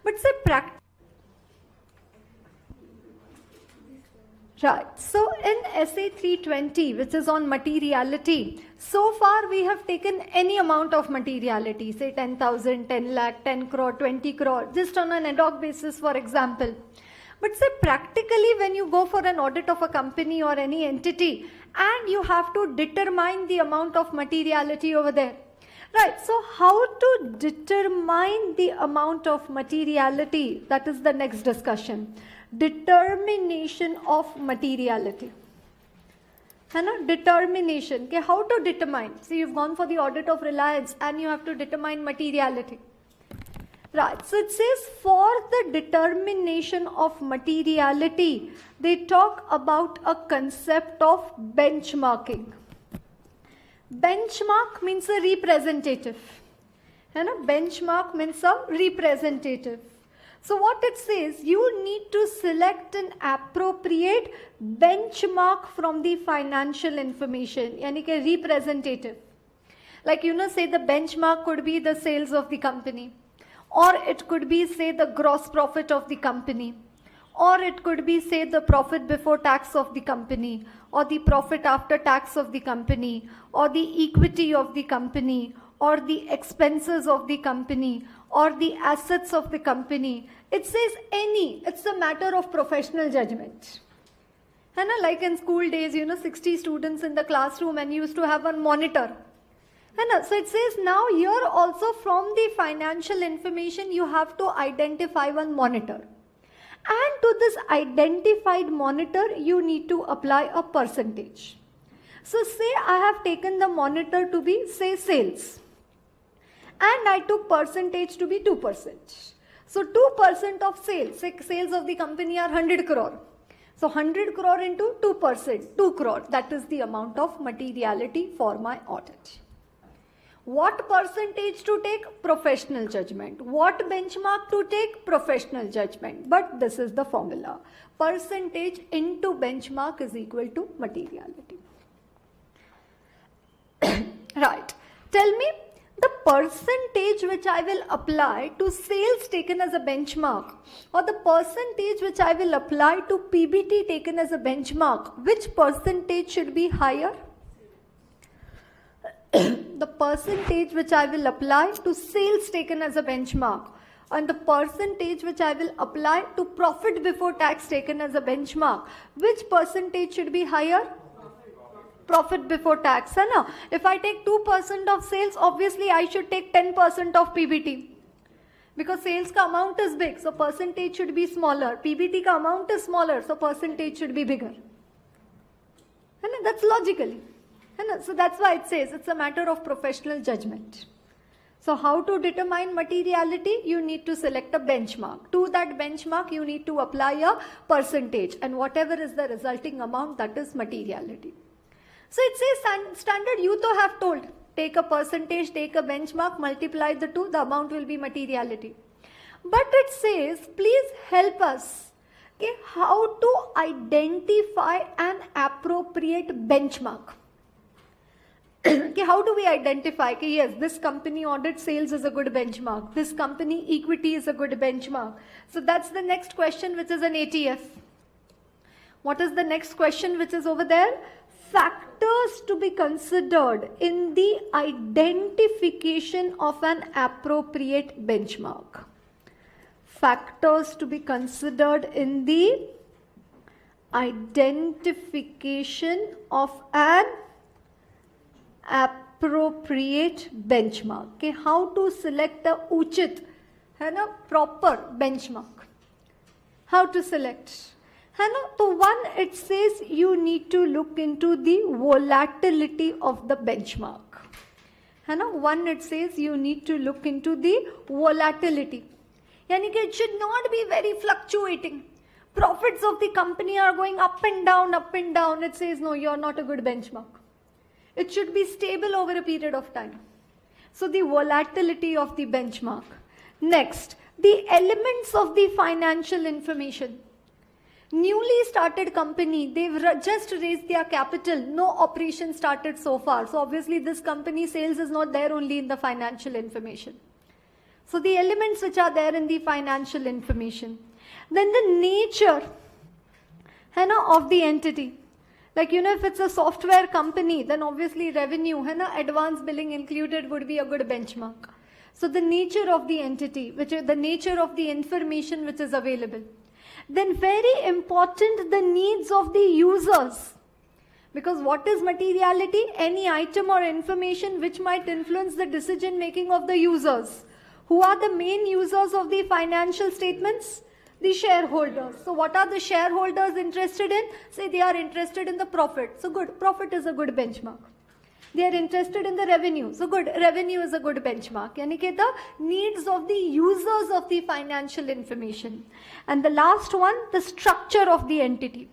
But say right. So in essay 320, which is on materiality, so far we have taken any amount of materiality, say 10,000, 10 lakh, 10 crore, 20 crore, just on an ad hoc basis, for example. But say practically when you go for an audit of a company or any entity, and you have to determine the amount of materiality over there. Right, so how to determine the amount of materiality? That is the next discussion. Determination of materiality. Determination. Okay, how to determine? So you've gone for the audit of Reliance and you have to determine materiality. Right, so it says for the determination of materiality, they talk about a concept of benchmarking. Benchmark means a representative. Benchmark means a representative. So what it says, you need to select an appropriate benchmark from the financial information, yani ke representative. Like say the benchmark could be the sales of the company, or it could be say the gross profit of the company, or it could be say the profit before tax of the company, or the profit after tax of the company, or the equity of the company, or the expenses of the company, or the assets of the company. It says any. It's a matter of professional judgment. Like in school days, 60 students in the classroom and you used to have one monitor. So it says now here also from the financial information you have to identify one monitor. And to this identified monitor, you need to apply a percentage. So say I have taken the monitor to be, say, sales. And I took percentage to be 2%. So 2% of sales, say sales of the company are 100 crore. So 100 crore into 2%, 2 crore. That is the amount of materiality for my audit. What percentage to take? Professional judgment. What benchmark to take? Professional judgment. But this is the formula. Percentage into benchmark is equal to materiality. Right. Tell me the percentage which I will apply to sales taken as a benchmark, or the percentage which I will apply to PBT taken as a benchmark, which percentage should be higher? The percentage which I will apply to sales taken as a benchmark and the percentage which I will apply to profit before tax taken as a benchmark, which percentage should be higher? Profit before tax. If I take 2% of sales, obviously I should take 10% of PBT. Because sales ka amount is big, so percentage should be smaller. PBT ka amount is smaller, so percentage should be bigger. That's logically. So that's why it says it's a matter of professional judgment. So how to determine materiality? You need to select a benchmark. To that benchmark, you need to apply a percentage. And whatever is the resulting amount, that is materiality. So it says standard, you to have told. Take a percentage, take a benchmark, multiply the two, the amount will be materiality. But it says, please help us. Okay, how to identify an appropriate benchmark. Okay, how do we identify? Okay, yes, this company audit sales is a good benchmark. This company equity is a good benchmark. So that's the next question, which is an ATF. What is the next question which is over there? Factors to be considered in the identification of an appropriate benchmark. Factors to be considered in the identification of an appropriate benchmark. Okay, how to select the uchit, proper benchmark. How to select? So one, it says you need to look into the volatility of the benchmark. One, it says you need to look into the volatility. Yani it should not be very fluctuating. Profits of the company are going up and down, up and down. It says, no, you're not a good benchmark. It should be stable over a period of time. So the volatility of the benchmark. Next, the elements of the financial information. Newly started company, they've just raised their capital, no operation started so far. So obviously this company sales is not there only in the financial information. So the elements which are there in the financial information. Then the nature of the entity. Like, if it's a software company, then obviously revenue, advance billing included would be a good benchmark. So the nature of the entity, which is the nature of the information which is available. Then very important, the needs of the users. Because what is materiality? Any item or information which might influence the decision making of the users. Who are the main users of the financial statements? The shareholders. So what are the shareholders interested in? Say they are interested in the profit. So good, profit is a good benchmark. They are interested in the revenue. So good, revenue is a good benchmark. Yani ke the needs of the users of the financial information. And the last one, the structure of the entity.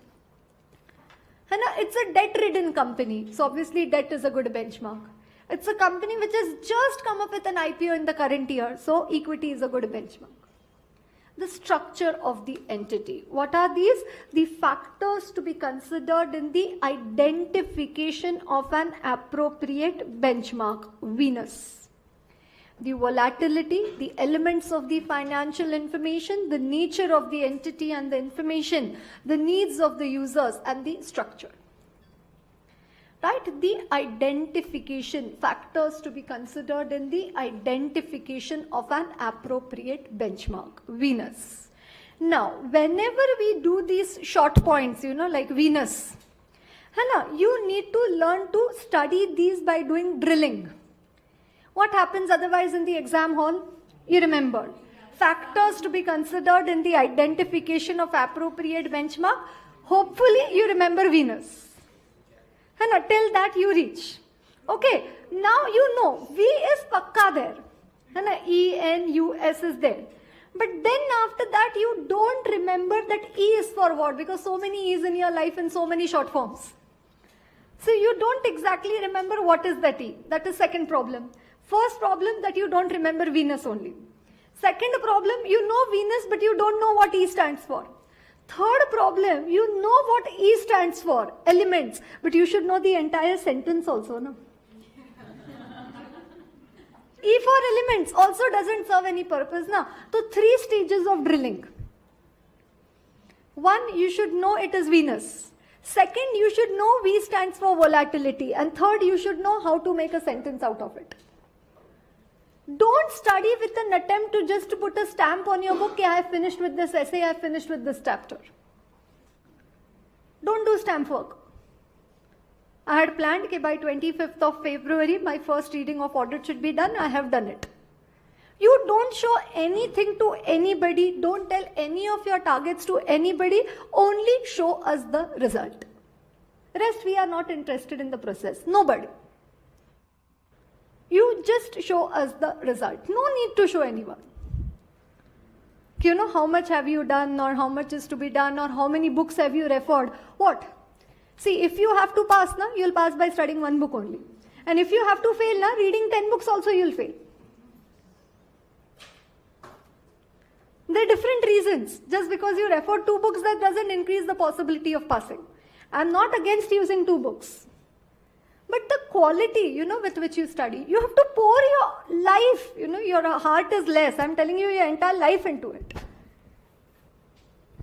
It's a debt-ridden company. So obviously debt is a good benchmark. It's a company which has just come up with an IPO in the current year. So equity is a good benchmark. The structure of the entity. What are these? The factors to be considered in the identification of an appropriate benchmark, Venus. The volatility, the elements of the financial information, the nature of the entity and the information, the needs of the users, and the structure. Right? The identification, factors to be considered in the identification of an appropriate benchmark, Venus. Now, whenever we do these short points, like Venus, you need to learn to study these by doing drilling. What happens otherwise in the exam hall? You remember. Factors to be considered in the identification of appropriate benchmark. Hopefully, you remember Venus. Till that you reach. Okay, now you know V is pakka there. E, N, U, S is there. But then after that you don't remember that E is for what, because so many E's in your life in so many short forms. So you don't exactly remember what is that E. That is second problem. First problem, that you don't remember Venus only. Second problem, you know Venus but you don't know what E stands for. Third problem, you know what E stands for, elements, but you should know the entire sentence also, no? E for elements also doesn't serve any purpose, no? So 3 stages of drilling. 1, you should know it is Venus. Second, you should know V stands for volatility. And third, you should know how to make a sentence out of it. Don't study with an attempt to just put a stamp on your book, okay, I have finished with this essay, I have finished with this chapter. Don't do stamp work. I had planned that by 25th of February, my first reading of audit should be done. I have done it. You don't show anything to anybody. Don't tell any of your targets to anybody. Only show us the result. Rest, we are not interested in the process. Nobody. You just show us the result. No need to show anyone. You know how much have you done, or how much is to be done, or how many books have you referred. What? See, if you have to pass, you'll pass by studying 1 book only. And if you have to fail, reading 10 books also you'll fail. There are different reasons. Just because you refer 2 books, that doesn't increase the possibility of passing. I'm not against using 2 books. But the quality, with which you study, you have to pour your life, your heart is less. I'm telling you, your entire life into it.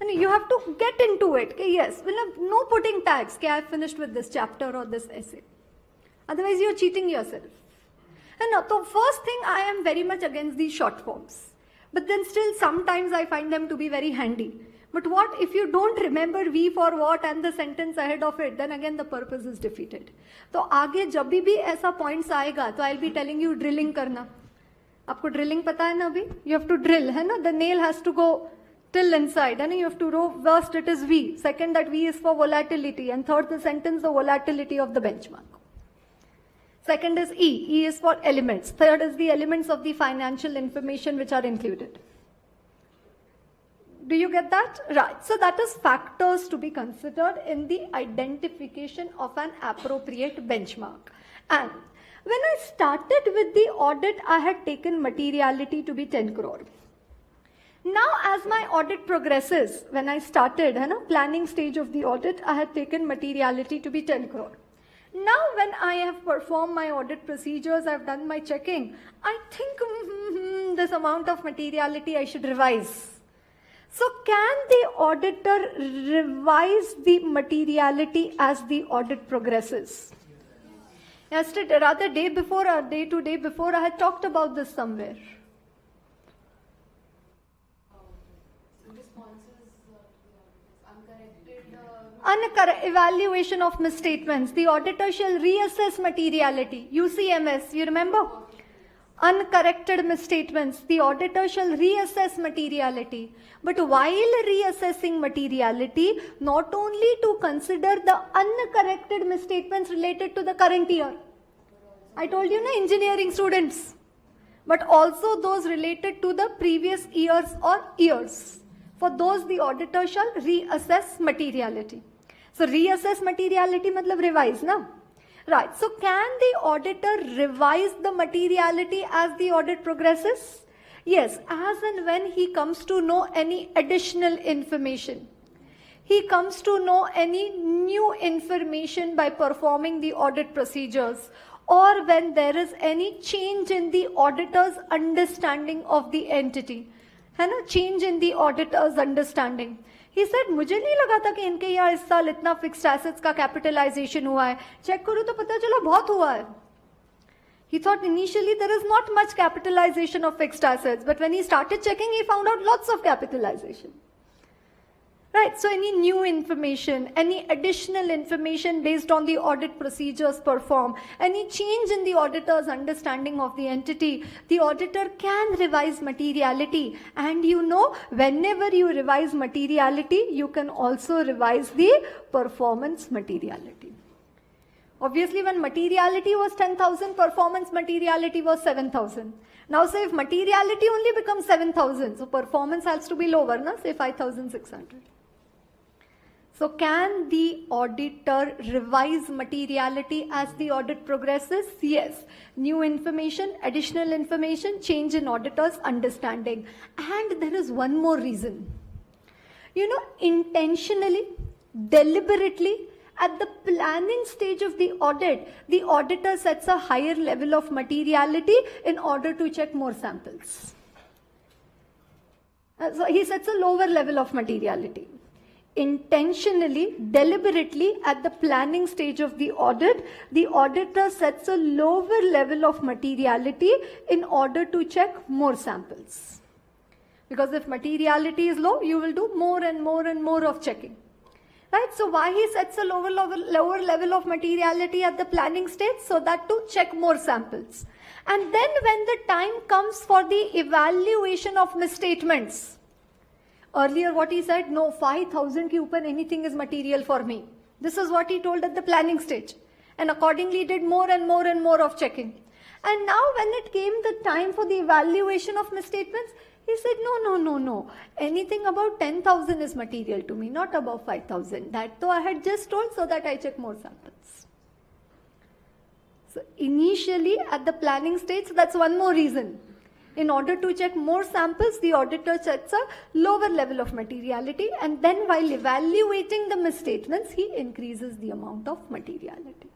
And you have to get into it. Okay, yes, no putting tags. Okay, I've finished with this chapter or this essay. Otherwise, you're cheating yourself. And the first thing, I am very much against these short forms. But then still, sometimes I find them to be very handy. But what if you don't remember V for what and the sentence ahead of it, then again the purpose is defeated. So आगे जब भी ऐसा points आएगा, तो I'll be telling you drilling करना. आपको drilling पता है ना अभी? You have to drill, है ना? The nail has to go till inside, and you have to row. First it is V. Second, that V is for volatility, and third the sentence, the volatility of the benchmark. Second is E. E is for elements. Third is the elements of the financial information which are included. Do you get that? Right. So that is factors to be considered in the identification of an appropriate benchmark. And when I started with the audit, I had taken materiality to be 10 crore. Now as my audit progresses, when I started, planning stage of the audit, I had taken materiality to be 10 crore. Now when I have performed my audit procedures, I've done my checking, I think this amount of materiality, I should revise. So can the auditor revise the materiality as the audit progresses? Yesterday, rather day before or day to day before, I had talked about this somewhere. Evaluation of misstatements. The auditor shall reassess materiality. UCMS, you remember? Uncorrected misstatements. The auditor shall reassess materiality. But while reassessing materiality, not only to consider the uncorrected misstatements related to the current year. I told you, na, engineering students. But also those related to the previous years or years. For those, the auditor shall reassess materiality. So reassess materiality matlab revise, na? Right. So can the auditor revise the materiality as the audit progresses? Yes, as and when he comes to know any additional information. He comes to know any new information by performing the audit procedures, or when there is any change in the auditor's understanding of the entity. है ना, change in the auditor's understanding. He said, मुझे नहीं लगा था कि इनके यहाँ इस साल इतना फिक्स्ड एसेट्स का कैपिटलाइजेशन हुआ है, चेक करूँ तो पता चला बहुत हुआ है. He thought initially there is not much capitalization of fixed assets, but when he started checking, he found out lots of capitalization. Right, so any new information, any additional information based on the audit procedures performed, any change in the auditor's understanding of the entity, the auditor can revise materiality. And you know, whenever you revise materiality, you can also revise the performance materiality. Obviously, when materiality was 10,000, performance materiality was 7,000. Now, say if materiality only becomes 7,000, so performance has to be lower, na? Say 5,600. So can the auditor revise materiality as the audit progresses? Yes. New information, additional information, change in auditor's understanding. And there is one more reason. You know, intentionally, deliberately, at the planning stage of the audit, the auditor sets a higher level of materiality in order to check more samples. So he sets a lower level of materiality. Intentionally, deliberately, at the planning stage of the audit, the auditor sets a lower level of materiality in order to check more samples. Because if materiality is low, you will do more and more and more of checking. Right? So why he sets a lower level of materiality at the planning stage? So that to check more samples. And then when the time comes for the evaluation of misstatements, earlier what he said, no, 5,000 ke upar anything is material for me. This is what he told at the planning stage. And accordingly did more and more and more of checking. And now when it came the time for the evaluation of misstatements, he said, no. Anything about 10,000 is material to me, not above 5,000. That though I had just told so that I check more samples. So initially at the planning stage, that's one more reason. In order to check more samples, the auditor sets a lower level of materiality, and then while evaluating the misstatements, he increases the amount of materiality.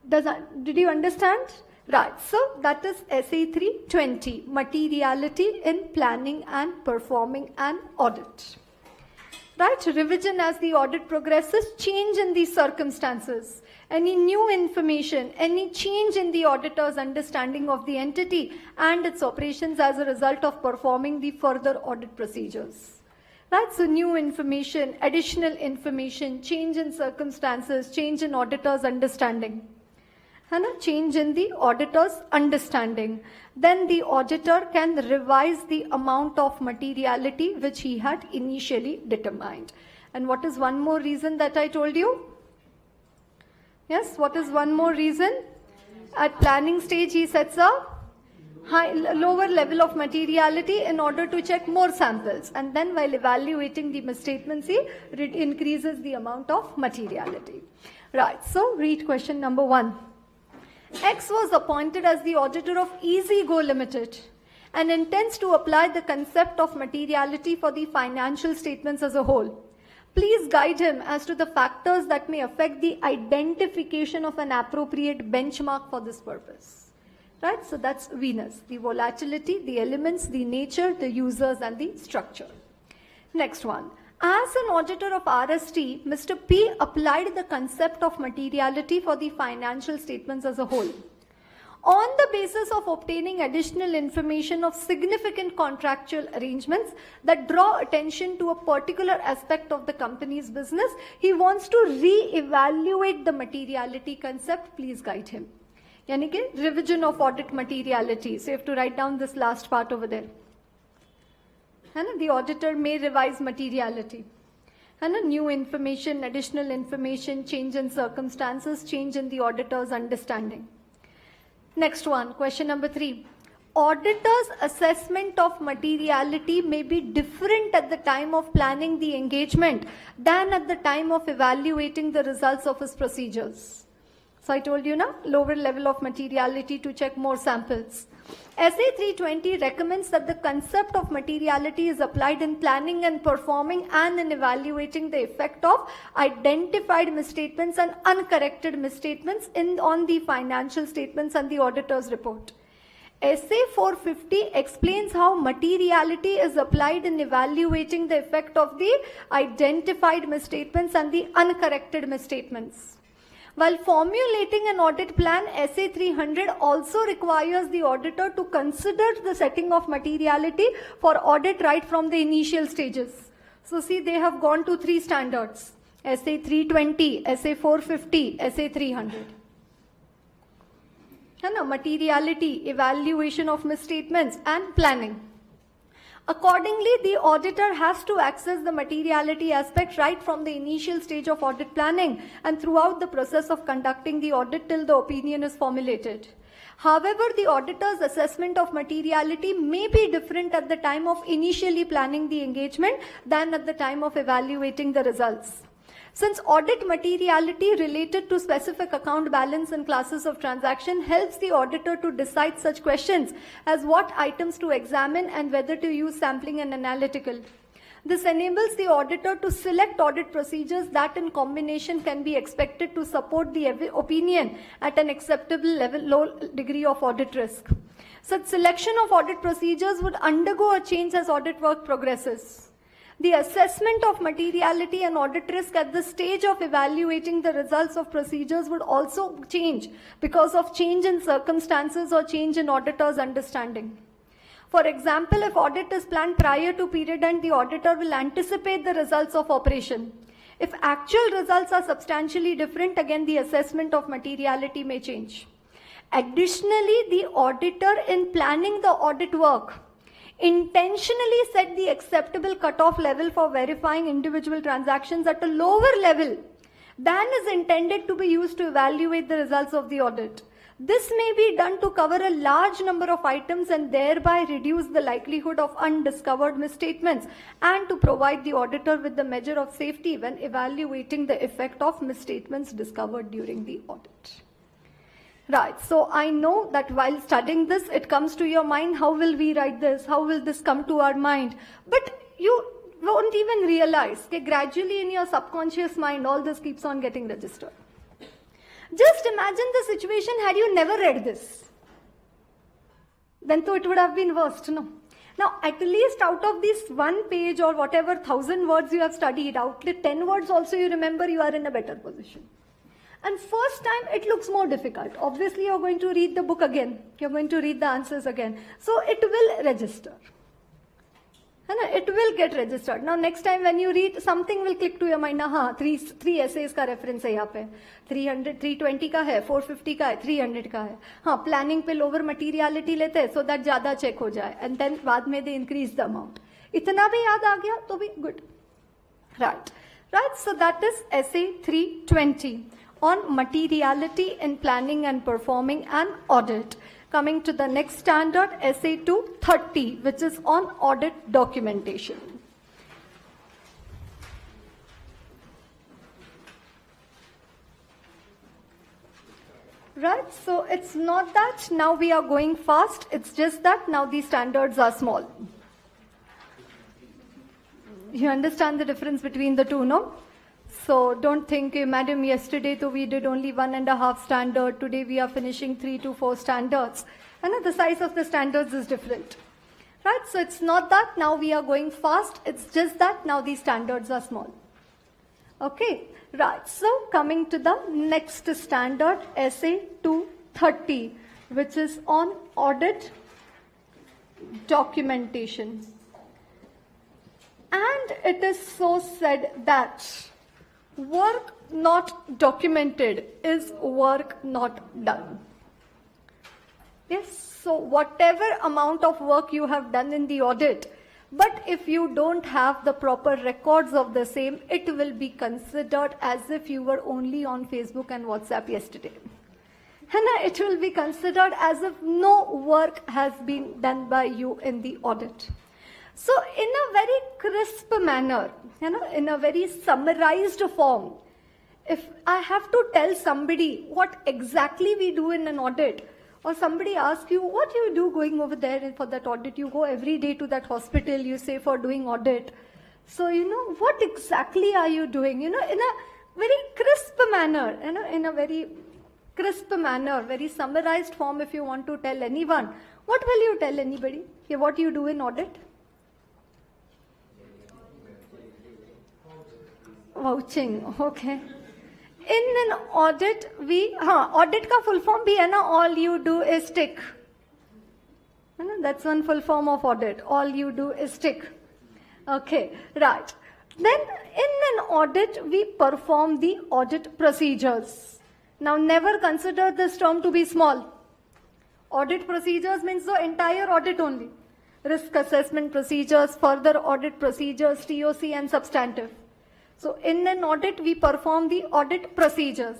Did you understand? Right, so that is SE 320, materiality in planning and performing an audit. Right, revision as the audit progresses, change in these circumstances, any new information, any change in the auditor's understanding of the entity and its operations as a result of performing the further audit procedures. Right, so new information, additional information, change in circumstances, change in auditor's understanding. Change in the auditor's understanding. Then the auditor can revise the amount of materiality which he had initially determined. And what is one more reason that I told you? Yes, what is one more reason? At planning stage, he sets a lower level of materiality in order to check more samples. And then while evaluating the misstatements, he increases the amount of materiality. Right, so read question number 1. X was appointed as the auditor of Easygo Limited and intends to apply the concept of materiality for the financial statements as a whole. Please guide him as to the factors that may affect the identification of an appropriate benchmark for this purpose. right? So that's Venus, the volatility, the elements, the nature, the users, and the structure. Next one. As an auditor of RST, Mr. P applied the concept of materiality for the financial statements as a whole. On the basis of obtaining additional information of significant contractual arrangements that draw attention to a particular aspect of the company's business, he wants to re-evaluate the materiality concept. Please guide him. Yani ki revision of audit materiality. So you have to write down this last part over there. The auditor may revise materiality. New information, additional information, change in circumstances, change in the auditor's understanding. Next one, question number 3. Auditor's assessment of materiality may be different at the time of planning the engagement than at the time of evaluating the results of his procedures. So I told you now, lower level of materiality to check more samples. SA 320 recommends that the concept of materiality is applied in planning and performing and in evaluating the effect of identified misstatements and uncorrected misstatements on the financial statements and the auditor's report. SA 450 explains how materiality is applied in evaluating the effect of the identified misstatements and the uncorrected misstatements. While formulating an audit plan, SA 300 also requires the auditor to consider the setting of materiality for audit right from the initial stages. So see, they have gone to 3 standards: SA 320, SA 450, SA 300. Materiality, evaluation of misstatements, and planning. Accordingly, the auditor has to access the materiality aspect right from the initial stage of audit planning and throughout the process of conducting the audit till the opinion is formulated. However, the auditor's assessment of materiality may be different at the time of initially planning the engagement than at the time of evaluating the results. Since audit materiality related to specific account balance and classes of transaction helps the auditor to decide such questions as what items to examine and whether to use sampling and analytical. This enables the auditor to select audit procedures that in combination can be expected to support the opinion at an acceptable level, low degree of audit risk. Such selection of audit procedures would undergo a change as audit work progresses. The assessment of materiality and audit risk at the stage of evaluating the results of procedures would also change because of change in circumstances or change in auditor's understanding. For example, if audit is planned prior to period end, the auditor will anticipate the results of operation. If actual results are substantially different, again the assessment of materiality may change. Additionally, the auditor in planning the audit work intentionally set the acceptable cutoff level for verifying individual transactions at a lower level than is intended to be used to evaluate the results of the audit. This may be done to cover a large number of items and thereby reduce the likelihood of undiscovered misstatements and to provide the auditor with the measure of safety when evaluating the effect of misstatements discovered during the audit. Right, so I know that while studying this, it comes to your mind, how will we write this? How will this come to our mind? But you won't even realize that gradually in your subconscious mind, all this keeps on getting registered. Just imagine the situation had you never read this. Then though it would have been worst, no? Now, at least out of this 1 page or whatever 1,000 words you have studied, out 10 words also you remember, you are in a better position. And first time it looks more difficult. Obviously you're going to read the book again. You're going to read the answers again. So it will register. It will get registered. Now next time when you read, something will click to your mind. Three essays का reference है यहाँ पे. 300, 320 का है, 450 का है, 300 का है. हाँ, planning पे lower materiality लेते हैं so that ज़्यादा check हो जाए. And then बाद में they increase the amount. इतना भी याद आ गया तो भी good. Right. So that is essay 320. On materiality in planning and performing an audit. Coming to the next standard, essay 230, which is on audit documentation. Right, so it's not that now we are going fast, it's just that now these standards are small. You understand the difference between the two, no? So don't think, madam, yesterday we did only 1.5 standard, today we are finishing 3 to 4 standards. And the size of the standards is different. Right? So it's not that now we are going fast, it's just that now these standards are small. Okay, right. So coming to the next standard, SA 230, which is on audit documentation. And it is so said that work not documented is work not done. Yes, so whatever amount of work you have done in the audit, but if you don't have the proper records of the same, it will be considered as if you were only on Facebook and WhatsApp yesterday. And it will be considered as if no work has been done by you in the audit. So in a very crisp manner, in a very summarized form, if I have to tell somebody what exactly we do in an audit, or somebody asks you, what do you do going over there for that audit? You go every day to that hospital, you say, for doing audit. So, what exactly are you doing? In a very crisp manner, in a very crisp manner, very summarized form, if you want to tell anyone, what will you tell anybody? What you do in audit? Vouching, okay. In an audit, audit ka full form bhi hai na, all you do is tick. That's one full form of audit. All you do is tick. Okay, right. Then in an audit, we perform the audit procedures. Now never consider this term to be small. Audit procedures means the entire audit only. Risk assessment procedures, further audit procedures, TOC and substantive. So in an audit, we perform the audit procedures.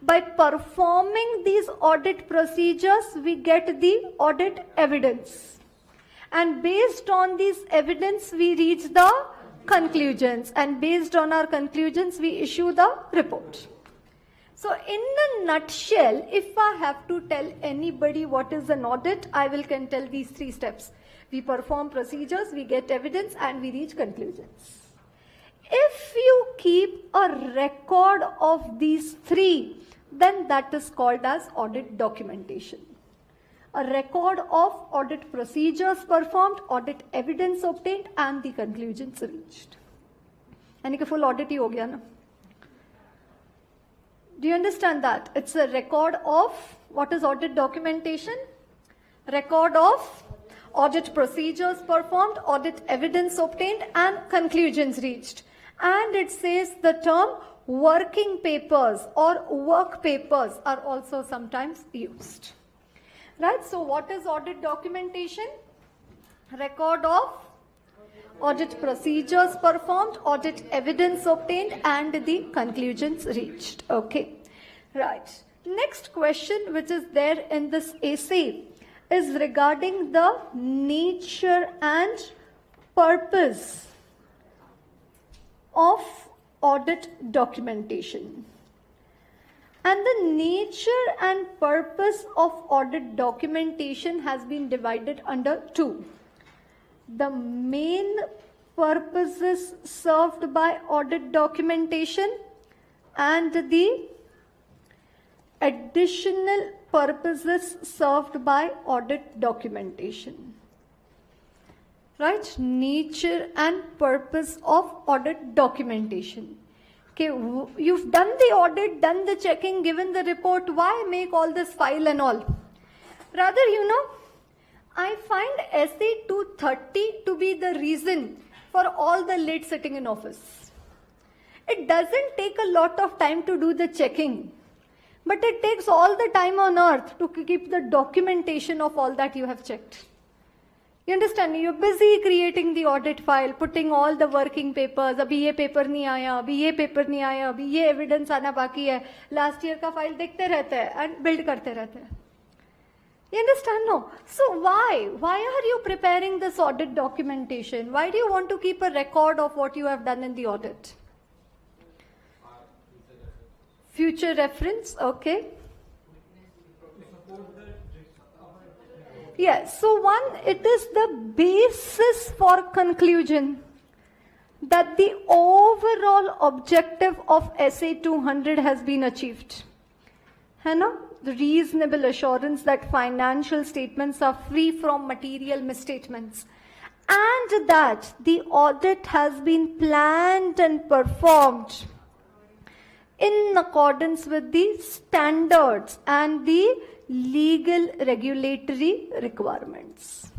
By performing these audit procedures, we get the audit evidence. And based on these evidence, we reach the conclusions. And based on our conclusions, we issue the report. So in a nutshell, if I have to tell anybody what is an audit, I can tell these 3 steps. We perform procedures, we get evidence, and we reach conclusions. If you keep a record of these 3, then that is called as audit documentation. A record of audit procedures performed, audit evidence obtained, and the conclusions reached. यानी कि full audit ही हो गया ना? Do you understand that? It's a record of what is audit documentation? Record of audit procedures performed, audit evidence obtained, and conclusions reached. And it says the term working papers or work papers are also sometimes used. Right? So what is audit documentation? Record of audit procedures performed, audit evidence obtained, and the conclusions reached. Okay. Right. Next question which is there in this essay is regarding the nature and purpose of audit documentation. And the nature and purpose of audit documentation has been divided under 2. The main purposes served by audit documentation and the additional purposes served by audit documentation. Right? Nature and purpose of audit documentation. Okay, you've done the audit, done the checking, given the report. Why make all this file and all? Rather, I find SA 230 to be the reason for all the late sitting in office. It doesn't take a lot of time to do the checking, but it takes all the time on earth to keep the documentation of all that you have checked. You understand? You're busy creating the audit file, putting all the working papers. अभी ये paper नहीं आया, अभी ये paper नहीं आया, अभी ये evidence आना बाकी है. Last year का file देखते रहते हैं and build करते रहते हैं. You understand? No. So why? Why are you preparing this audit documentation? Why do you want to keep a record of what you have done in the audit? Future reference, okay. Yes, so one, it is the basis for conclusion that the overall objective of SA 200 has been achieved. है ना? the reasonable assurance that financial statements are free from material misstatements, and that the audit has been planned and performed in accordance with the standards and the legal regulatory requirements.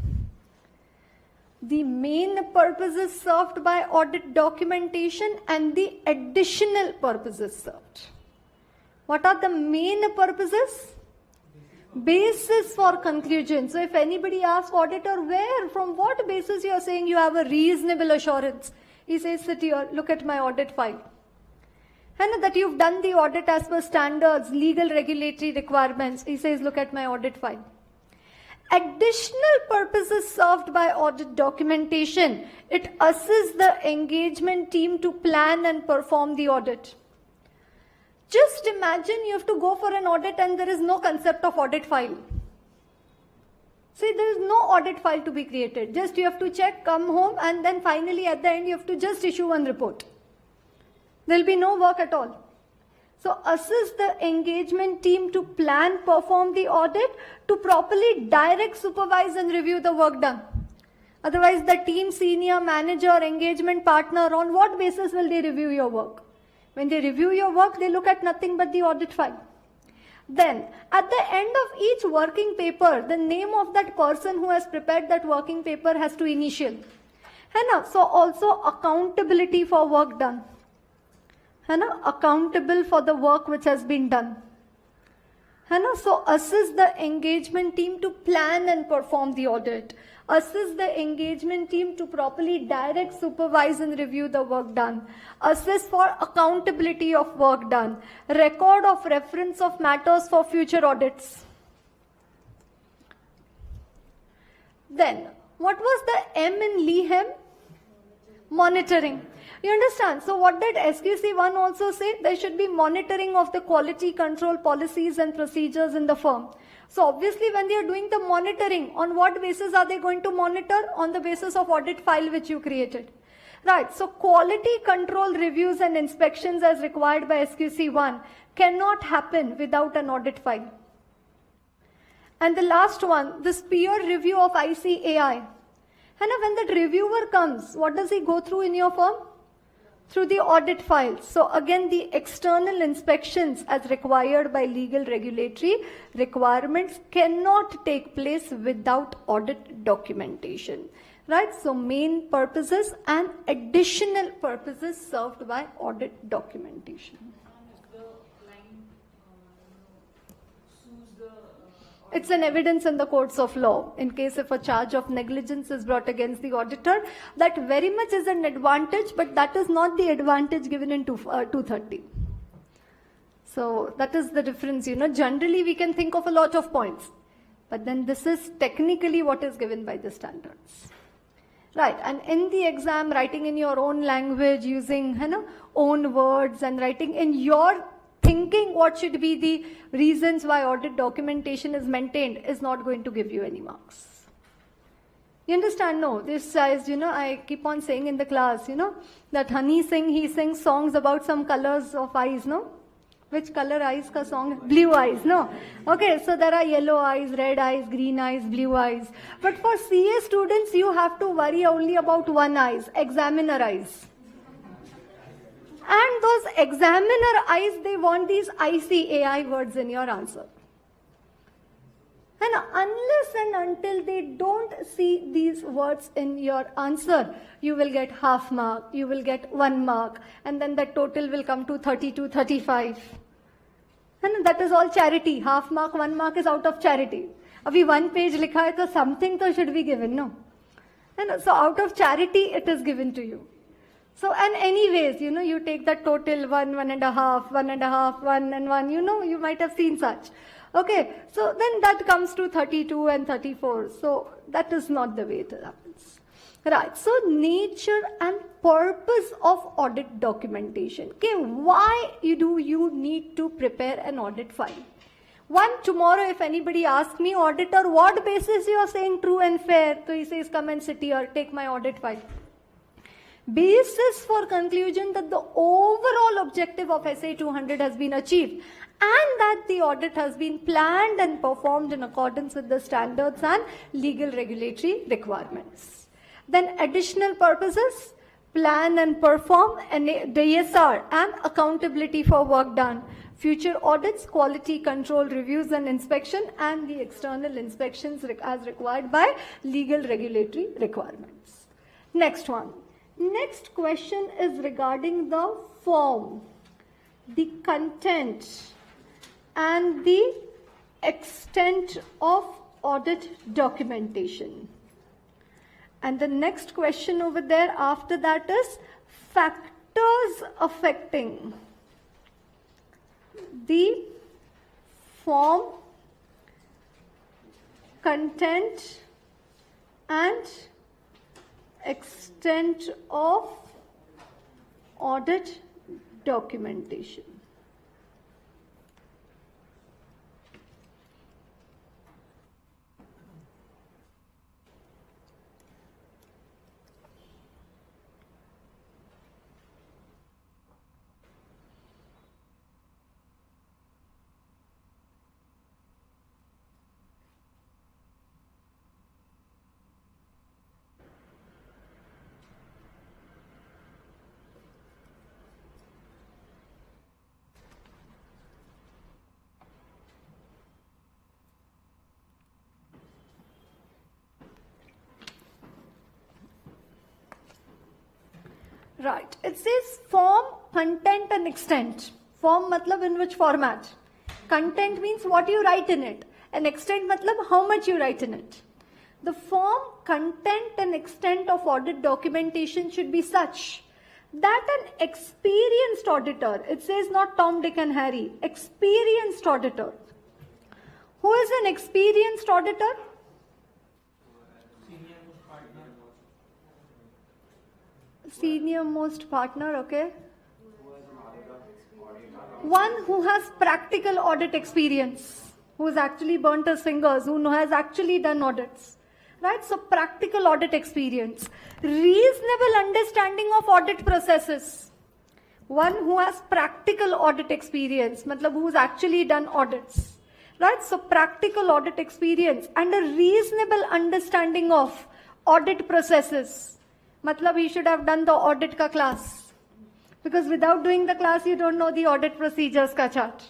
The main purposes served by audit documentation and the additional purposes served. What are the main purposes? Basis for conclusion. So if anybody asks auditor, where, from what basis you are saying you have a reasonable assurance? He says, sit here, look at my audit file. And that you've done the audit as per standards, legal regulatory requirements. He says, look at my audit file. Additional purposes served by audit documentation. It assists the engagement team to plan and perform the audit. Just imagine you have to go for an audit and there is no concept of audit file. See, there is no audit file to be created. Just you have to check, come home, and then finally at the end you have to just issue one report. There will be no work at all. So assist the engagement team to plan, perform the audit, to properly direct, supervise and review the work done. Otherwise the team senior, manager, engagement partner, on what basis will they review your work? When they review your work, they look at nothing but the audit file. Then, at the end of each working paper, the name of that person who has prepared that working paper has to initial. So also accountability for work done. Accountable for the work which has been done. So assist the engagement team to plan and perform the audit. Assist the engagement team to properly direct, supervise and review the work done. Assist for accountability of work done. Record of reference of matters for future audits. Then, what was the M in LEHEM? Monitoring. You understand? So what did SQC1 also say? There should be monitoring of the quality control policies and procedures in the firm. So obviously when they are doing the monitoring, on what basis are they going to monitor? On the basis of audit file which you created. Right, so quality control reviews and inspections as required by SQC1 cannot happen without an audit file. And the last one, this peer review of ICAI. And when that reviewer comes, what does he go through in your firm? Through the audit files. So again, the external inspections as required by legal regulatory requirements cannot take place without audit documentation. Right? So main purposes and additional purposes served by audit documentation. It's an evidence in the courts of law. In case if a charge of negligence is brought against the auditor, that very much is an advantage, but that is not the advantage given in 230. So that is the difference. Generally we can think of a lot of points, but then this is technically what is given by the standards. Right, and in the exam, writing in your own language, using own words and writing in your thinking what should be the reasons why audit documentation is maintained is not going to give you any marks. You understand? No, this is, I keep on saying in the class, that Honey Singh, he sings songs about some colors of eyes, no? Which color eyes ka song? Blue eyes, no? Okay, so there are yellow eyes, red eyes, green eyes, blue eyes. But for CA students, you have to worry only about one eyes, examiner eyes. And those examiner eyes, they want these ICAI words in your answer. And unless and until they don't see these words in your answer, you will get half mark, you will get 1 mark, and then the total will come to 32, 35. And that is all charity. Half mark, 1 mark is out of charity. Abhi 1 page likha hai, so something to should be given, no? And so out of charity, it is given to you. So, and anyways, you take that total 1, 1.5, 1.5, 1 and 1, you might have seen such. Okay, so then that comes to 32 and 34. So that is not the way it happens. Right, so nature and purpose of audit documentation. Okay, why do you need to prepare an audit file? One, tomorrow if anybody asks me, auditor, what basis you are saying true and fair? So he says, come and sit here, take my audit file. basis for conclusion that the overall objective of SA 200 has been achieved and that the audit has been planned and performed in accordance with the standards and legal regulatory requirements. Then additional purposes, plan and perform DSR and accountability for work done, future audits, quality control reviews and inspection, and the external inspections as required by legal regulatory requirements. Next one. Next question is regarding the form, the content, and the extent of audit documentation. And the next question over there after that is factors affecting the form, content, and extent of audit documentation. Right. It says form, content and extent. Form matlab in which format? Content means what you write in it. And extent matlab how much you write in it. The form, content and extent of audit documentation should be such that an experienced auditor, it says not Tom, Dick and Harry, experienced auditor. Who is an experienced auditor? Senior most partner, okay. One who has practical audit experience, who has actually burnt his fingers, who has actually done audits. Right? So practical audit experience. Reasonable understanding of audit processes. One who has practical audit experience, matlab who's actually done audits. Right? So practical audit experience and a reasonable understanding of audit processes. Matlab he should have done the audit ka class. Because without doing the class, you don't know the audit procedures ka chart.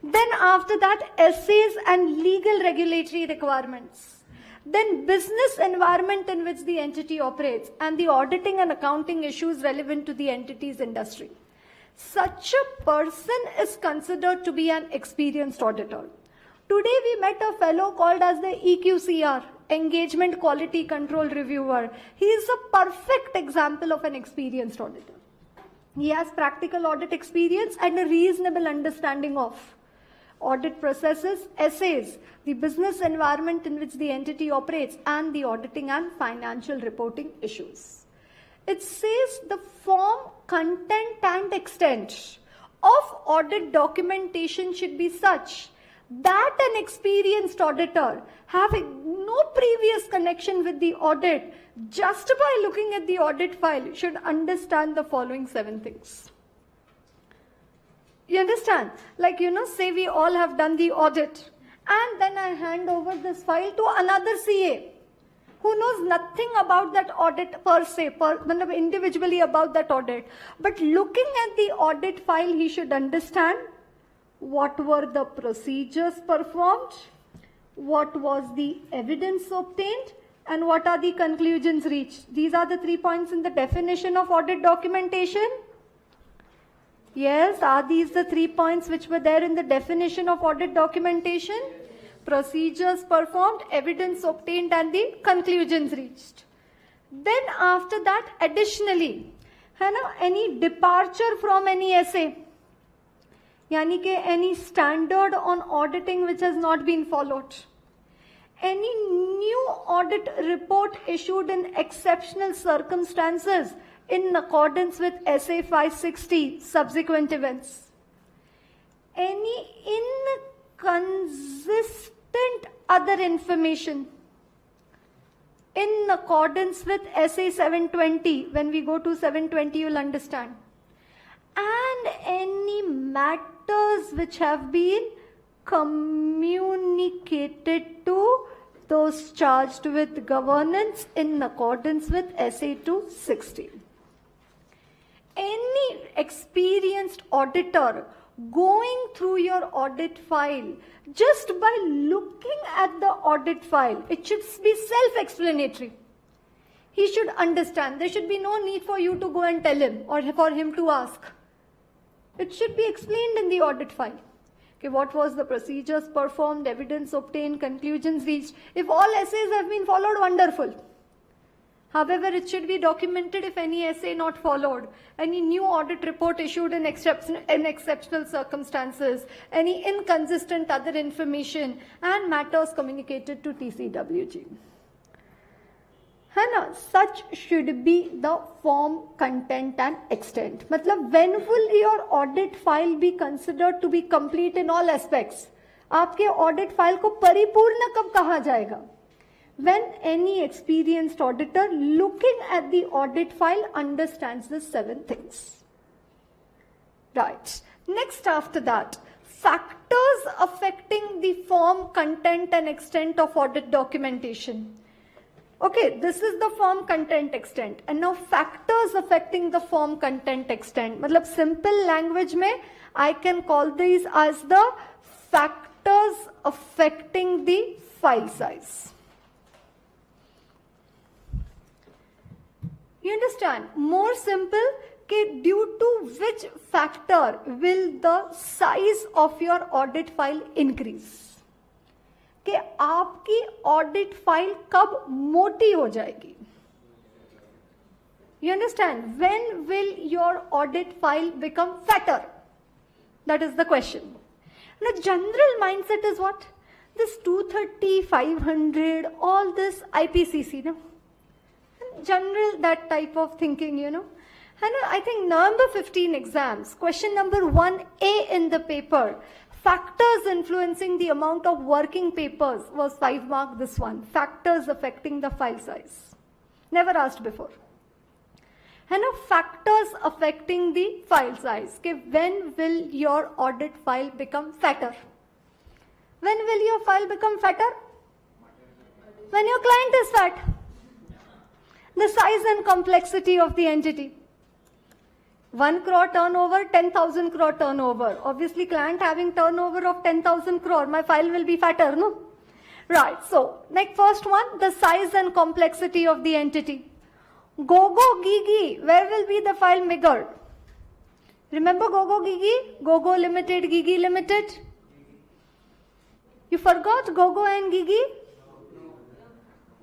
Then after that, essays and legal regulatory requirements. Then business environment in which the entity operates and the auditing and accounting issues relevant to the entity's industry. Such a person is considered to be an experienced auditor. Today we met a fellow called as the EQCR, Engagement Quality Control Reviewer. He is a perfect example of an experienced auditor. He has practical audit experience and a reasonable understanding of audit processes, essays, the business environment in which the entity operates, and the auditing and financial reporting issues. It says the form, content, and extent of audit documentation should be such that an experienced auditor having no previous connection with the audit, just by looking at the audit file, should understand the following 7 things. You understand? Like, say we all have done the audit and then I hand over this file to another CA who knows nothing about that audit per se, individually about that audit. But looking at the audit file, he should understand what were the procedures performed, what was the evidence obtained, and what are the conclusions reached. These are the 3 points in the definition of audit documentation. Yes, are these the 3 points which were there in the definition of audit documentation? Procedures performed, evidence obtained, and the conclusions reached. Then after that, additionally, any departure from any essay, yani ke any standard on auditing which has not been followed, any new audit report issued in exceptional circumstances in accordance with SA 560 subsequent events, any inconsistent other information in accordance with SA 720. When we go to 720, you'll understand. And any matters which have been communicated to those charged with governance in accordance with SA 260. Any experienced auditor going through your audit file, just by looking at the audit file, it should be self-explanatory. He should understand. There should be no need for you to go and tell him or for him to ask. It should be explained in the audit file. Okay, what was the procedures performed, evidence obtained, conclusions reached. If all essays have been followed, wonderful. However, it should be documented if any essay not followed, any new audit report issued in exceptional circumstances, any inconsistent other information, and matters communicated to TCWG. Such should be the form, content and extent. Matlab, when will your audit file be considered to be complete in all aspects? आपके audit file को परिपूर्ण कब कहा जाएगा? When any experienced auditor looking at the audit file understands the 7 things. Right. Next after that, factors affecting the form, content and extent of audit documentation. Okay, this is the form, content, extent. And now factors affecting the form, content, extent. Matlab simple language mein, I can call these as the factors affecting the file size. You understand? More simple, कि due to which factor will the size of your audit file increase? कि आपकी audit file कब मोटी हो जाएगी? You understand? When will your audit file become fatter? That is the question. The general mindset is what? This 230, 500, all this IPCC, no? General, that type of thinking, you know. And I think November 15 exams, question number 1A in the paper, factors influencing the amount of working papers was 5 mark, this one. Factors affecting the file size. Never asked before. And factors affecting the file size. Okay, when will your audit file become fatter? When will your file become fatter? When your client is fat. The size and complexity of the entity. 1 crore turnover, 10,000 crore turnover. Obviously, client having turnover of 10,000 crore, my file will be fatter, no? Right, so, next first one, the size and complexity of the entity. Gogo Gigi, where will be the file bigger? Remember Gogo Gigi? Gogo Limited, Gigi Limited? You forgot Gogo and Gigi?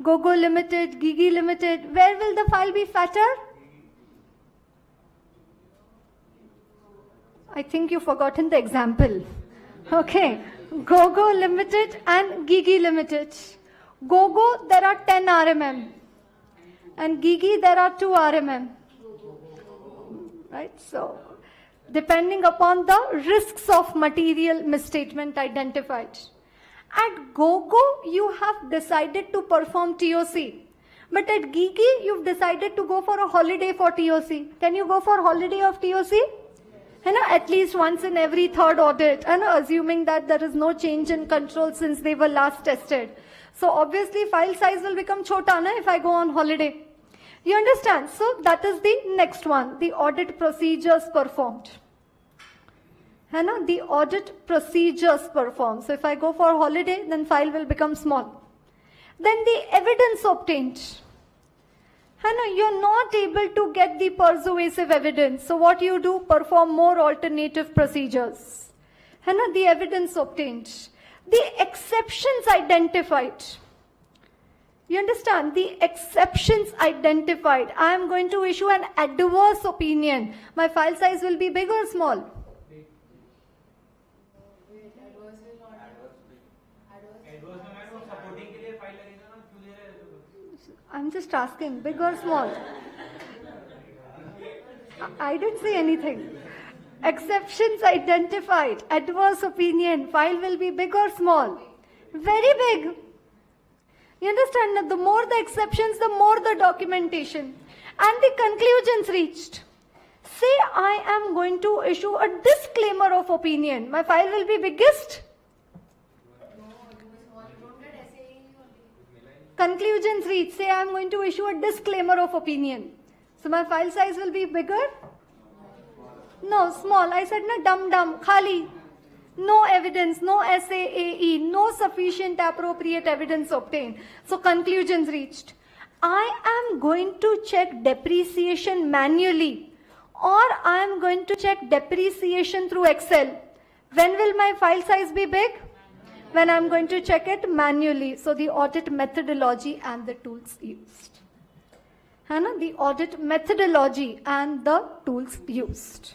Gogo Limited, Gigi Limited, where will the file be fatter? I think you've forgotten the example. Okay, Gogo Limited and Gigi Limited. Gogo, there are 10 RMM. And Gigi, there are 2 RMM. Right, so, depending upon the risks of material misstatement identified. At Gogo, you have decided to perform TOC. But at Gigi, you've decided to go for a holiday for TOC. Can you go for holiday of TOC? At least once in every 3rd audit. Assuming that there is no change in control since they were last tested. So obviously, file size will become chota if I go on holiday. You understand? So that is the next one. The audit procedures performed. The audit procedures performed. So if I go for holiday, then file will become small. Then the evidence obtained. You're not able to get the persuasive evidence. So what you do? Perform more alternative procedures. The evidence obtained. The exceptions identified. You understand? The exceptions identified. I am going to issue an adverse opinion. My file size will be big or small? I'm just asking, big or small? I didn't say anything. Exceptions identified, adverse opinion, file will be big or small? Very big. You understand? The more the exceptions, the more the documentation. And the conclusions reached. Say I am going to issue a disclaimer of opinion. My file will be biggest. Conclusions reached. Say I am going to issue a disclaimer of opinion. So my file size will be bigger? No, small. I said na dum, khali. No evidence, no SAAE, no sufficient appropriate evidence obtained. So conclusions reached. I am going to check depreciation manually, or I am going to check depreciation through Excel. When will my file size be big? When I am going to check it manually. So the audit methodology and the tools used. The audit methodology and the tools used.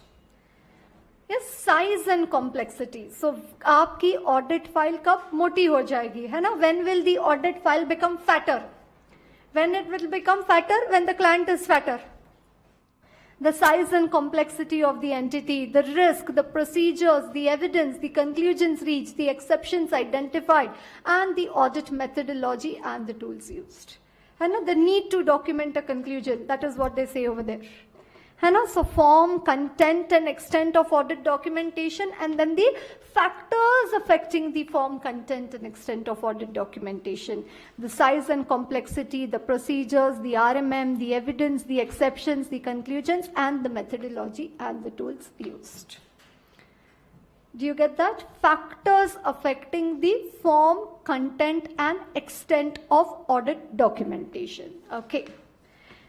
Yes, size and complexity. So, आपकी audit file कब मोटी हो जाएगी, है ना? When will the audit file become fatter? When it will become fatter? When the client is fatter. The size and complexity of the entity, the risk, the procedures, the evidence, the conclusions reached, the exceptions identified, and the audit methodology and the tools used. And the need to document a conclusion. That is what they say over there. So form, content and extent of audit documentation, and then the factors affecting the form, content and extent of audit documentation. The size and complexity, the procedures, the RMM, the evidence, the exceptions, the conclusions, and the methodology and the tools used. Do you get that? Factors affecting the form, content and extent of audit documentation. Okay.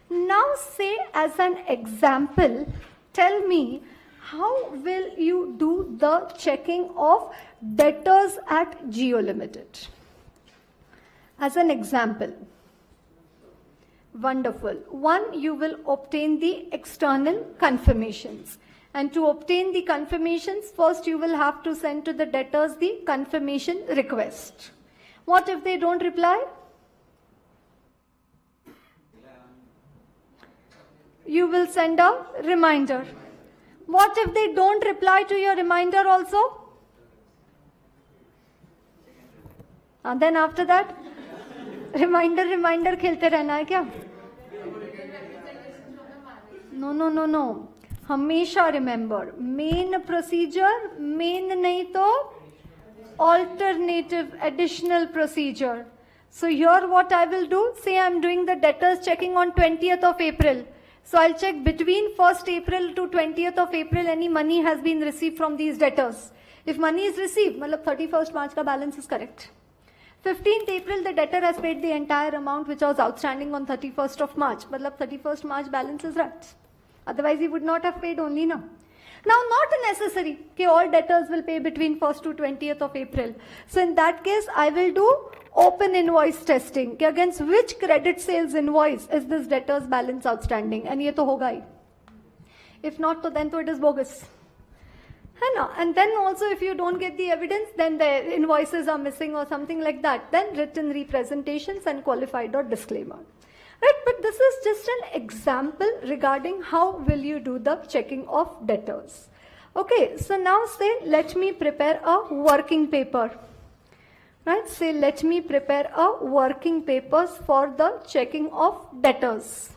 Now say as an example, tell me how will you do the checking of debtors at Jio Limited? As an example. Wonderful. One, you will obtain the external confirmations. And to obtain the confirmations, first you will have to send to the debtors the confirmation request. What if they don't reply? You will send a reminder. What if they don't reply to your reminder also? And then after that, reminder खेलते रहना है क्या? No. हमेशा remember, main procedure, main नहीं तो alternative additional procedure. So here what I will do, say I am doing the debtors checking on 20th of April. So I'll check between 1st April to 20th of April any money has been received from these debtors. If money is received, मतलब 31st March का balance is correct. 15th April the debtor has paid the entire amount which was outstanding on 31st of March. मतलब 31st March balance is right. Otherwise he would not have paid only now. Now not necessary that all debtors will pay between 1st to 20th of April. So in that case I will do open invoice testing. Against which credit sales invoice is this debtor's balance outstanding? And ye to hoga hi. If not, to then to it is bogus. And then also if you don't get the evidence, then the invoices are missing or something like that. Then written representations and qualified or disclaimer. Right, but this is just an example regarding how will you do the checking of debtors. Okay, so now say, let me prepare a working paper. Right, say, let me prepare a working papers for the checking of debtors.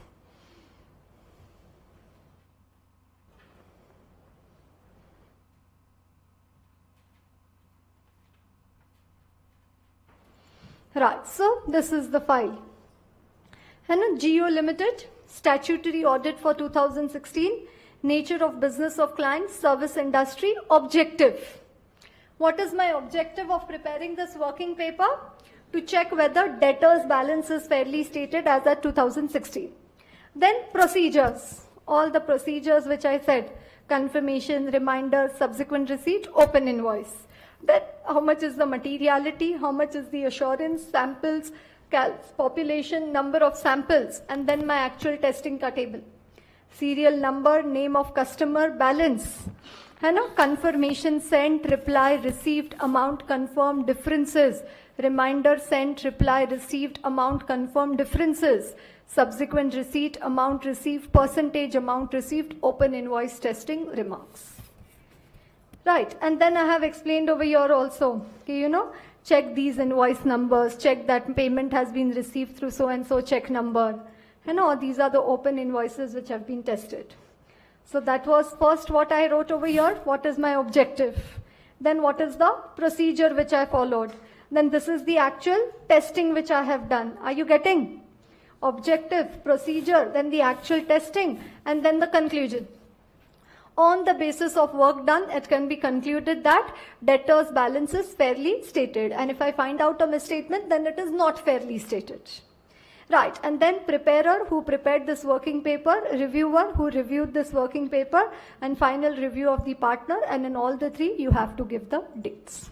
Right, so this is the file. Jio Limited, statutory audit for 2016, nature of business of clients, service industry, objective. What is my objective of preparing this working paper? To check whether debtors balance is fairly stated as at 2016. Then procedures, all the procedures which I said, confirmation, reminder, subsequent receipt, open invoice. Then how much is the materiality, how much is the assurance, samples, population, number of samples, and then my actual testing ka table. Serial number, name of customer, balance. Confirmation sent, reply received, amount confirmed, differences. Reminder sent, reply received, amount confirmed, differences. Subsequent receipt, amount received, percentage amount received, open invoice testing, remarks. Right, and then I have explained over here also, check these invoice numbers, check that payment has been received through so and so check number. These are the open invoices which have been tested. So that was first what I wrote over here. What is my objective? Then what is the procedure which I followed? Then this is the actual testing which I have done. Are you getting? Objective, procedure, then the actual testing, and then the conclusion. On the basis of work done, it can be concluded that debtor's balance is fairly stated. And if I find out a misstatement, then it is not fairly stated. Right, and then preparer who prepared this working paper, reviewer who reviewed this working paper, and final review of the partner, and in all the three, you have to give the dates.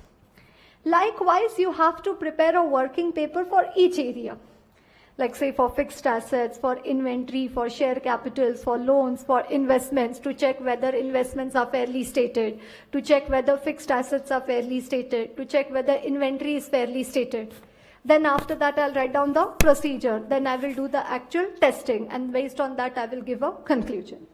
Likewise, you have to prepare a working paper for each area. Like say for fixed assets, for inventory, for share capitals, for loans, for investments, to check whether investments are fairly stated, to check whether fixed assets are fairly stated, to check whether inventory is fairly stated. Then after that, I'll write down the procedure. Then I will do the actual testing, and based on that, I will give a conclusion.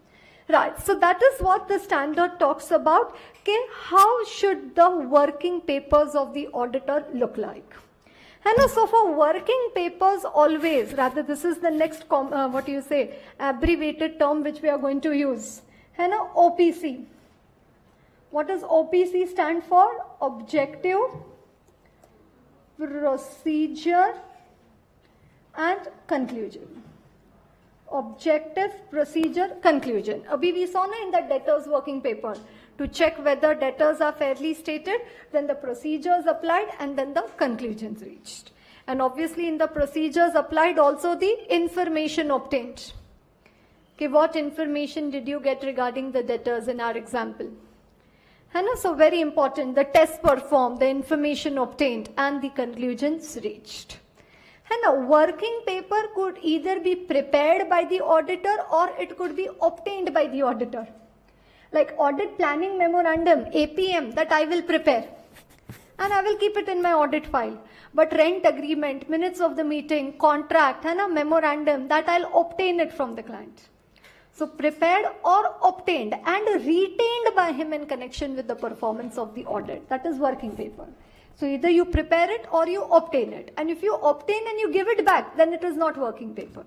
Right, so that is what the standard talks about. Okay, how should the working papers of the auditor look like? And so for working papers always, rather this is the next, abbreviated term which we are going to use. OPC. What does OPC stand for? Objective, procedure, and conclusion. Objective, procedure, conclusion. Abhi we saw in the debtors working paper. To check whether debtors are fairly stated, then the procedures applied, and then the conclusions reached. And obviously in the procedures applied also the information obtained. Okay, what information did you get regarding the debtors in our example? So very important, the test performed, the information obtained, and the conclusions reached. And a working paper could either be prepared by the auditor or it could be obtained by the auditor. Like audit planning memorandum, APM, that I will prepare. And I will keep it in my audit file. But rent agreement, minutes of the meeting, contract, and a memorandum, that I'll obtain it from the client. So prepared or obtained and retained by him in connection with the performance of the audit. That is working paper. So either you prepare it or you obtain it. And if you obtain and you give it back, then it is not working paper.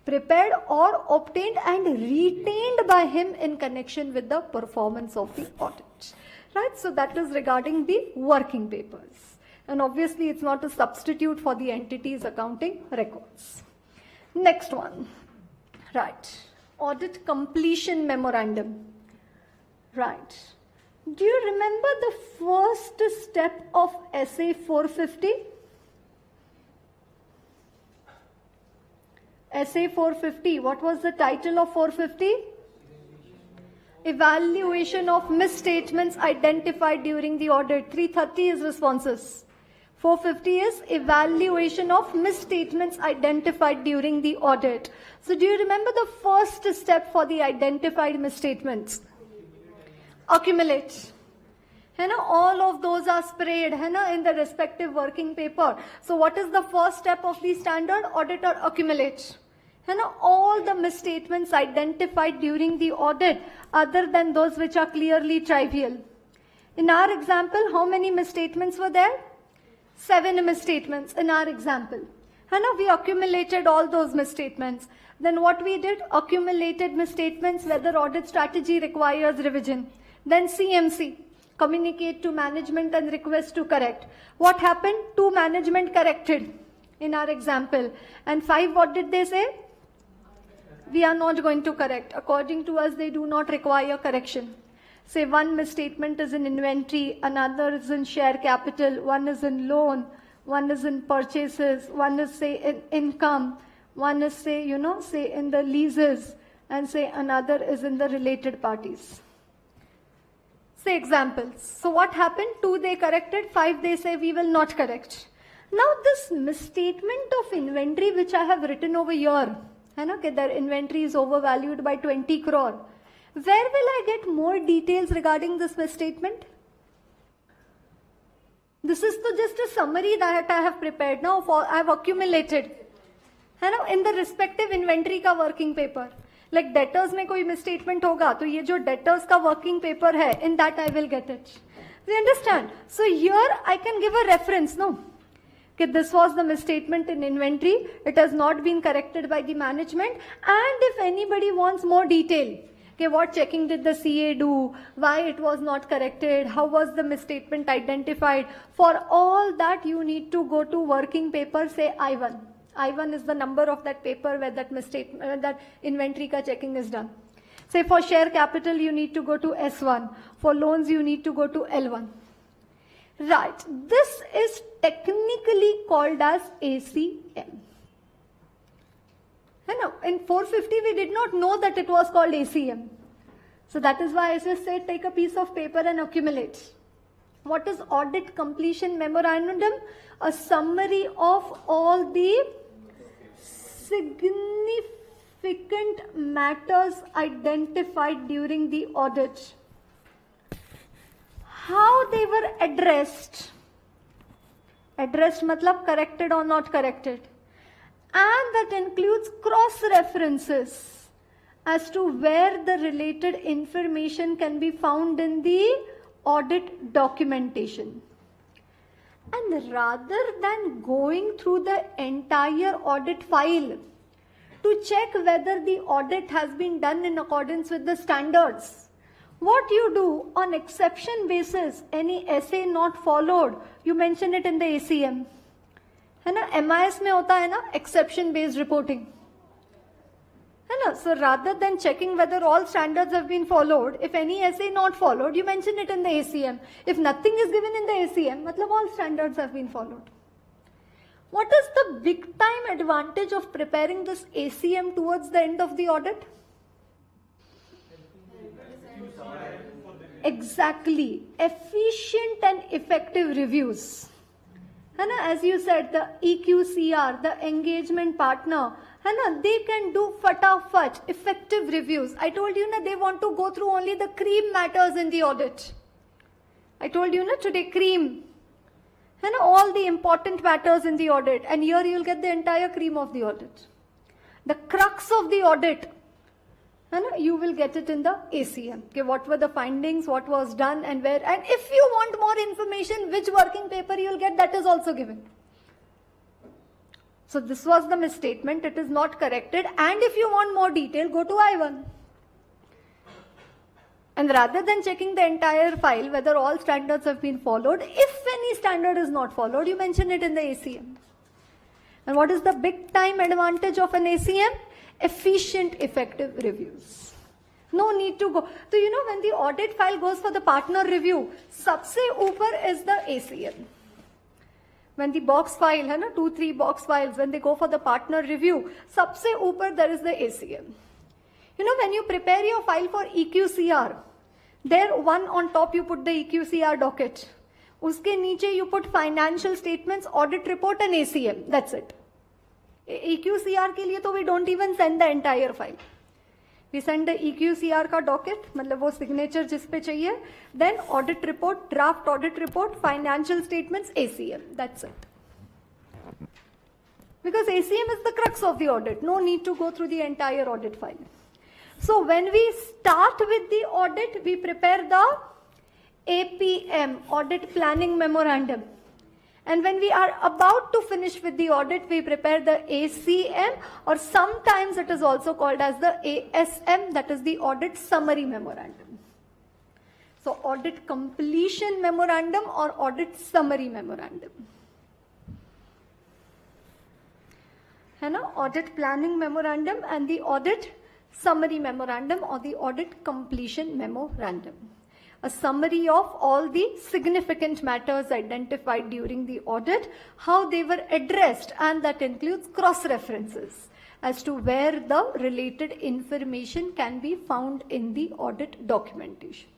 Prepared or obtained and retained by him in connection with the performance of the audit. Right? So that is regarding the working papers. And obviously it's not a substitute for the entity's accounting records. Next one. Right. Audit completion memorandum. Right. Do you remember the first step of SA 450? SA 450, what was the title of 450? Evaluation of misstatements identified during the audit. 330 is responses. 450 is evaluation of misstatements identified during the audit. So do you remember the first step for the identified misstatements? Accumulate. All of those are sprayed in the respective working paper. So what is the first step of the standard? Auditor accumulate. All the misstatements identified during the audit other than those which are clearly trivial. In our example, how many misstatements were there? 7 misstatements in our example. We accumulated all those misstatements. Then what we did? Accumulated misstatements whether audit strategy requires revision. Then CMC, communicate to management and request to correct. What happened? 2 management corrected in our example. And 5, what did they say? We are not going to correct. According to us, they do not require correction. Say 1 misstatement is in inventory, another is in share capital, 1 is in loan, 1 is in purchases, 1 is say in income, 1 is say, say in the leases, and say another is in the related parties. Say examples. So what happened? 2 they corrected, 5 they say we will not correct. Now this misstatement of inventory which I have written over here, their inventory is overvalued by 20 crore. Where will I get more details regarding this misstatement? This is just a summary that I have prepared now. I have accumulated. In the respective inventory का working paper. Like debtors में कोई misstatement होगा, तो ये जो debtors का working paper है, in that I will get it. You understand? So here I can give a reference, no? Okay, this was the misstatement in inventory. It has not been corrected by the management. And if anybody wants more detail, okay, what checking did the CA do? Why it was not corrected? How was the misstatement identified? For all that, you need to go to working paper, say I1. I1 is the number of that paper where that misstatement, that inventory ka checking is done. Say for share capital, you need to go to S1. For loans, you need to go to L1. Right. This is technically called as ACM. In 450, we did not know that it was called ACM. So that is why I just said take a piece of paper and accumulate. What is audit completion memorandum? A summary of all the significant matters identified during the audit. How they were addressed. Addressed matlab corrected or not corrected. And that includes cross-references as to where the related information can be found in the audit documentation. And rather than going through the entire audit file to check whether the audit has been done in accordance with the standards, what you do on exception basis, any SA not followed, you mention it in the ACM. है ना, MIS में होता है ना exception based reporting, है ना. So rather than checking whether all standards have been followed, if any SA not followed, you mention it in the ACM. If nothing is given in the ACM, matlab all standards have been followed. What is the big time advantage of preparing this ACM towards the end of the audit? Exactly, efficient and effective reviews. As you said, the EQCR, the engagement partner, they can do fatafat, effective reviews. I told you they want to go through only the cream matters in the audit. I told you today cream. All the important matters in the audit. And here you will get the entire cream of the audit. The crux of the audit, you will get it in the ACM. Okay, what were the findings, what was done and where. And if you want more information, which working paper you will get, that is also given. So this was the misstatement, it is not corrected. And if you want more detail, go to I1. And rather than checking the entire file, whether all standards have been followed, if any standard is not followed, you mention it in the ACM. And what is the big time advantage of an ACM? Efficient, effective reviews. No need to go. So when the audit file goes for the partner review, sabse upar is the ACM. When the box file, 2-3 box files, when they go for the partner review, sabse upar there is the ACM. When you prepare your file for EQCR, there one on top you put the EQCR docket. Uske niche you put financial statements, audit report and ACM. That's it. EQCR के लिए तो we don't even send the entire file. We send the EQCR का docket, मतलब वो signature जिस पे चाहिए, then audit report, draft audit report, financial statements, ACM. That's it. Because ACM is the crux of the audit. No need to go through the entire audit file. So when we start with the audit, we prepare the APM, Audit Planning Memorandum. And when we are about to finish with the audit, we prepare the ACM, or sometimes it is also called as the ASM, that is the Audit Summary Memorandum. So Audit Completion Memorandum or Audit Summary Memorandum. Audit Planning Memorandum and the Audit Summary Memorandum or the Audit Completion Memorandum. A summary of all the significant matters identified during the audit, how they were addressed, and that includes cross-references as to where the related information can be found in the audit documentation.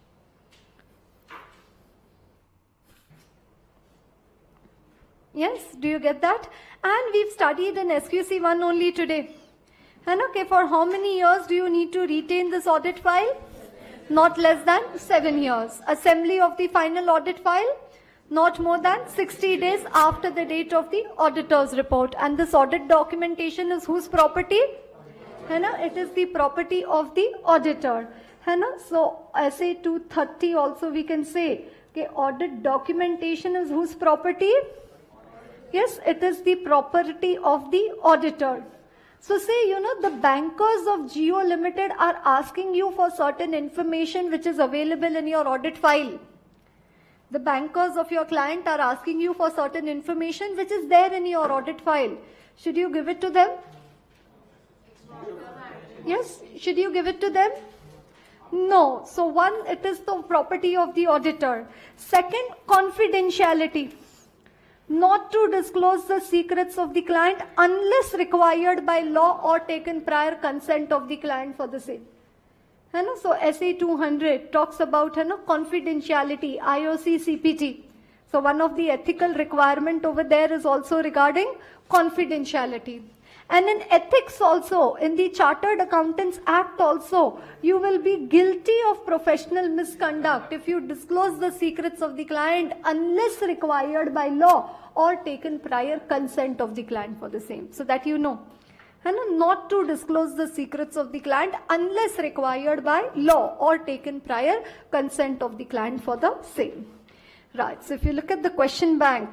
Yes, do you get that? And we've studied in SQC1 only today. And okay, for how many years do you need to retain this audit file? Not less than 7 years. Assembly of the final audit file, not more than 60 days after the date of the auditor's report. And this audit documentation is whose property? It is the property of the auditor. So SA 230 also we can say, Okay, audit documentation is whose property? Yes, it is the property of the auditor. So say, the bankers of Jio Limited are asking you for certain information which is available in your audit file. The bankers of your client are asking you for certain information which is there in your audit file. Should you give it to them? Yes, should you give it to them? No. So one, it is the property of the auditor. Second, confidentiality. Not to disclose the secrets of the client unless required by law or taken prior consent of the client for the same. So SA 200 talks about confidentiality, IOC CPT. So one of the ethical requirement over there is also regarding confidentiality. And in ethics also, in the Chartered Accountants Act also, you will be guilty of professional misconduct if you disclose the secrets of the client unless required by law or taken prior consent of the client for the same. So that you know. And not to disclose the secrets of the client unless required by law or taken prior consent of the client for the same. Right. So if you look at the question bank,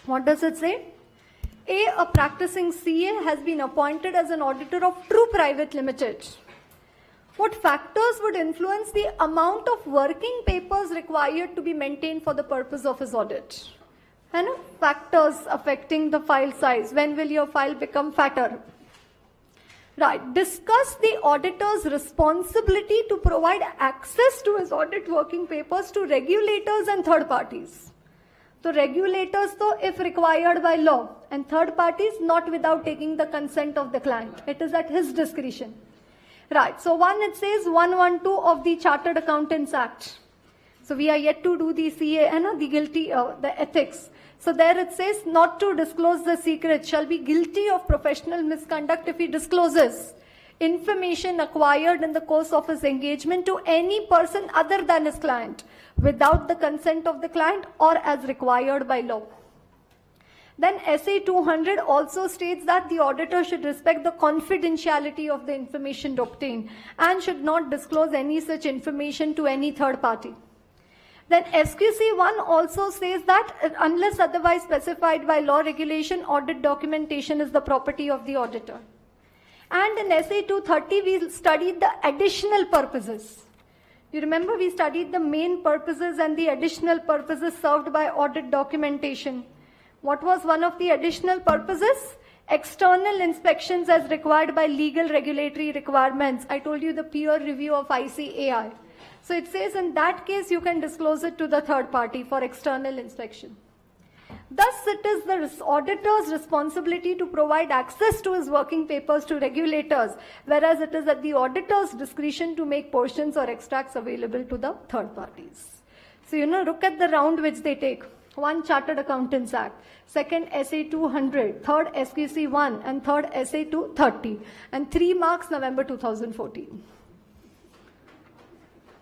what does it say? A practicing CA has been appointed as an auditor of True Private Limited. What factors would influence the amount of working papers required to be maintained for the purpose of his audit? Factors affecting the file size. When will your file become fatter? Right. Discuss the auditor's responsibility to provide access to his audit working papers to regulators and third parties. So regulators, though, if required by law, and third parties not without taking the consent of the client. It is at his discretion. Right. So one, it says 112 of the Chartered Accountants Act. So we are yet to do the CA and the ethics. So there it says not to disclose the secret shall be guilty of professional misconduct if he discloses information acquired in the course of his engagement to any person other than his client without the consent of the client or as required by law. Then SA 200 also states that the auditor should respect the confidentiality of the information obtained and should not disclose any such information to any third party. Then SQC 1 also says that unless otherwise specified by law regulation, audit documentation is the property of the auditor. And in SA 230, we studied the additional purposes. You remember we studied the main purposes and the additional purposes served by audit documentation. What was one of the additional purposes? External inspections as required by legal regulatory requirements. I told you the peer review of ICAI. So it says in that case you can disclose it to the third party for external inspection. Thus, it is the auditor's responsibility to provide access to his working papers to regulators, whereas it is at the auditor's discretion to make portions or extracts available to the third parties. So, look at the round which they take. One, Chartered Accountants Act. Second, SA 200. Third, SQC 1. And third, SA 230. And 3 marks, November 2014.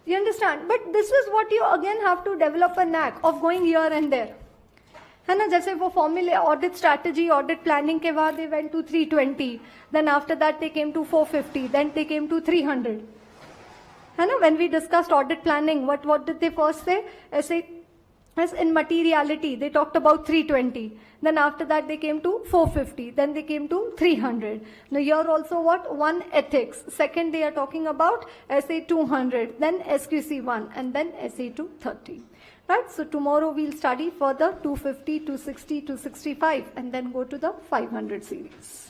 You understand? But this is what you again have to develop a knack of going here and there. है ना, जैसे वो formula audit strategy, audit planning के बाद they went to 320, then after that they came to 450, then they came to 300. है ना, when we discussed audit planning, what did they first say? As in materiality, they talked about 320. Then after that they came to 450. Then they came to 300. Now here also what? One, ethics. Second, they are talking about SA 200. Then SQC 1. And then SA 230. Right? So tomorrow we'll study further 250, 260, 265. And then go to the 500 series.